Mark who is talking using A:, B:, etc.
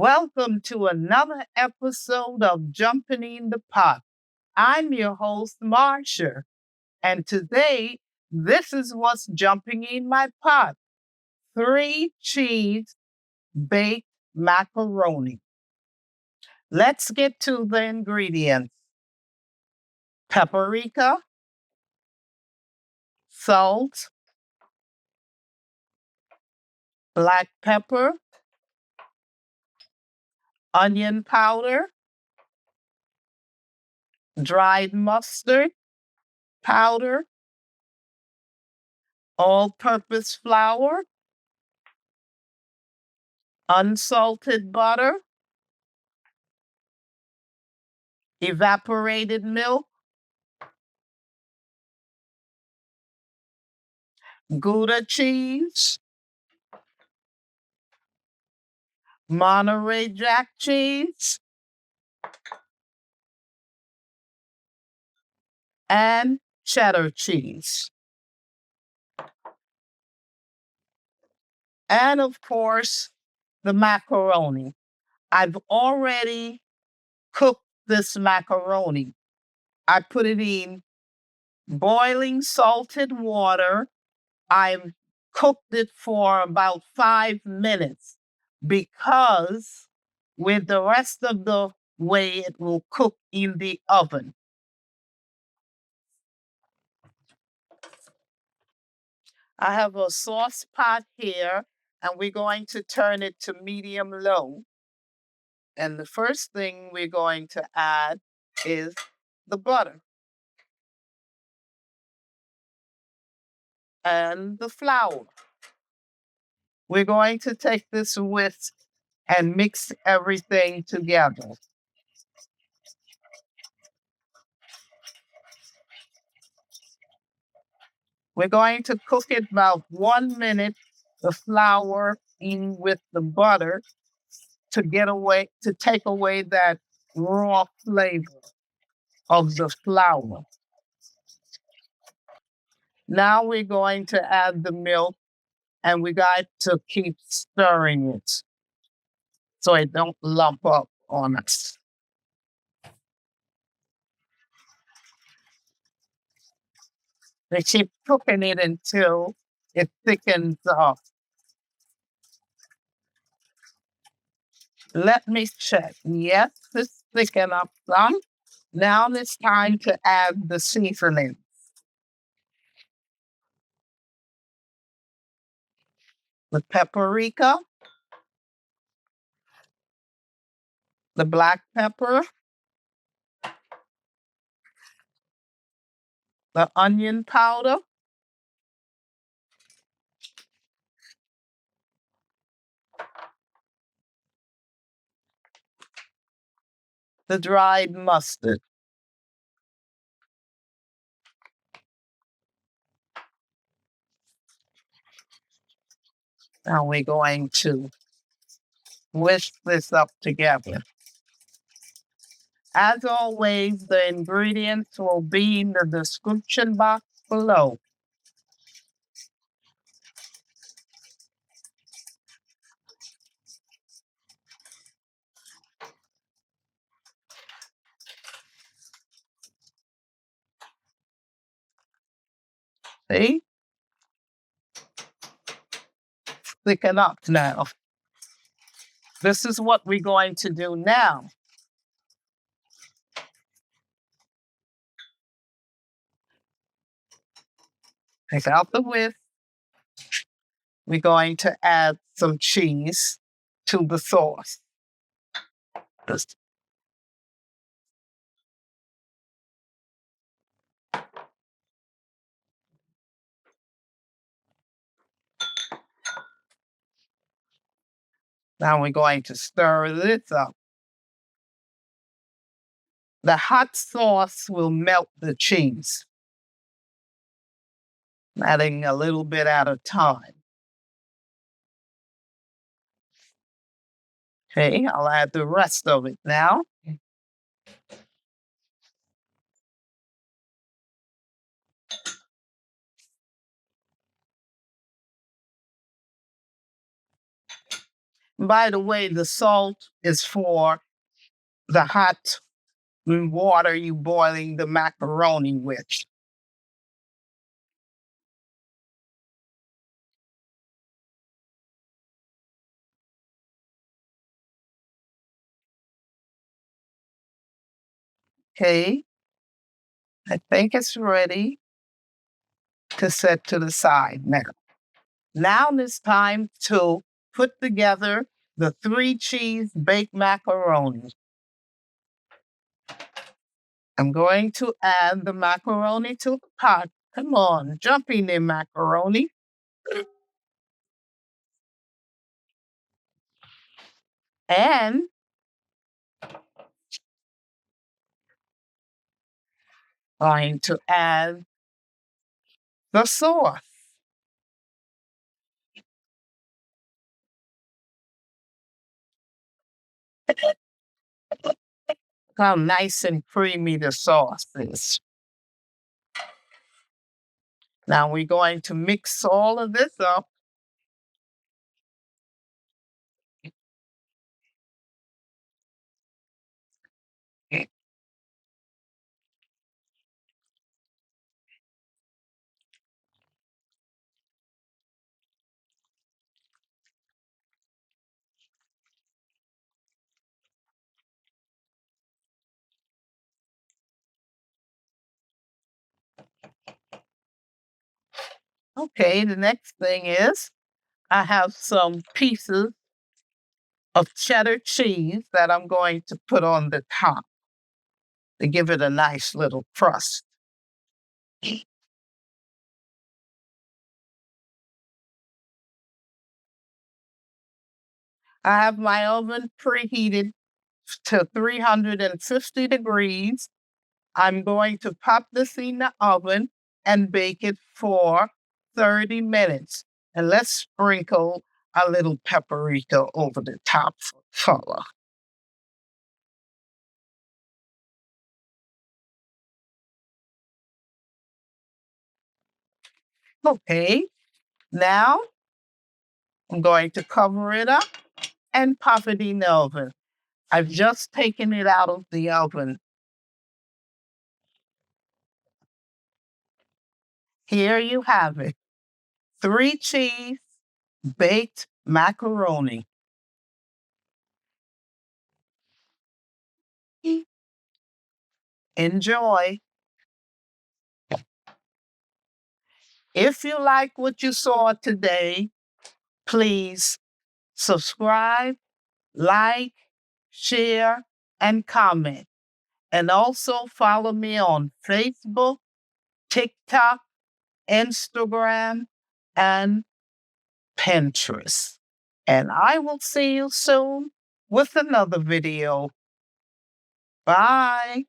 A: Welcome to another episode of Jumpin' in the Pot. I'm your host, Marcia, and today, this is what's jumping in my pot. 3 cheese baked macaroni. Let's get to the ingredients. Paprika, salt, black pepper, onion powder, dried mustard powder, all-purpose flour, unsalted butter, evaporated milk, Gouda cheese, Monterey Jack cheese, and Cheddar cheese. And of course, the macaroni. I've already cooked this macaroni. I put it in boiling salted water. I've cooked it for about 5 minutes because with the rest of the way it will cook in the oven. I have a sauce pot here, and we're going to turn it to medium low. And the first thing we're going to add is the butter and the flour. We're going to take this whisk and mix everything together. We're going to cook it about 1 minute, the flour in with the butter to take away that raw flavor of the flour. Now we're going to add the milk, and we got to keep stirring it so it don't lump up on us. We keep cooking it until it thickens up. Let me check. Yes, it's thickened up some. Now it's time to add the seasoning. The paprika, the black pepper, the onion powder, the dried mustard. Now we're going to whisk this up together. As always, the ingredients will be in the description box below. See? Thicken up now. This is what we're going to do now. Take out the whisk. We're going to add some cheese to the sauce. Now we're going to stir this up. The hot sauce will melt the cheese, adding a little bit at a time. Okay, I'll add the rest of it now. By the way, the salt is for the hot water you boiling the macaroni with. Okay, I think it's ready to set to the side now. Now it's time to put together the 3-cheese baked macaroni. I'm going to add the macaroni to the pot. Come on, jumping in macaroni. And going to add the sauce. How nice and creamy the sauce is. Now we're going to mix all of this up. Okay, the next thing is I have some pieces of cheddar cheese that I'm going to put on the top to give it a nice little crust. I have my oven preheated to 350 degrees. I'm going to pop this in the oven and bake it for 30 minutes. And let's sprinkle a little paprika over the top for color. Okay, now I'm going to cover it up and pop it in the oven. I've just taken it out of the oven. Here you have it. 3-cheese baked macaroni. Enjoy. If you like what you saw today, please subscribe, like, share, and comment. And also follow me on Facebook, TikTok, Instagram, and Pinterest. And I will see you soon with another video. Bye.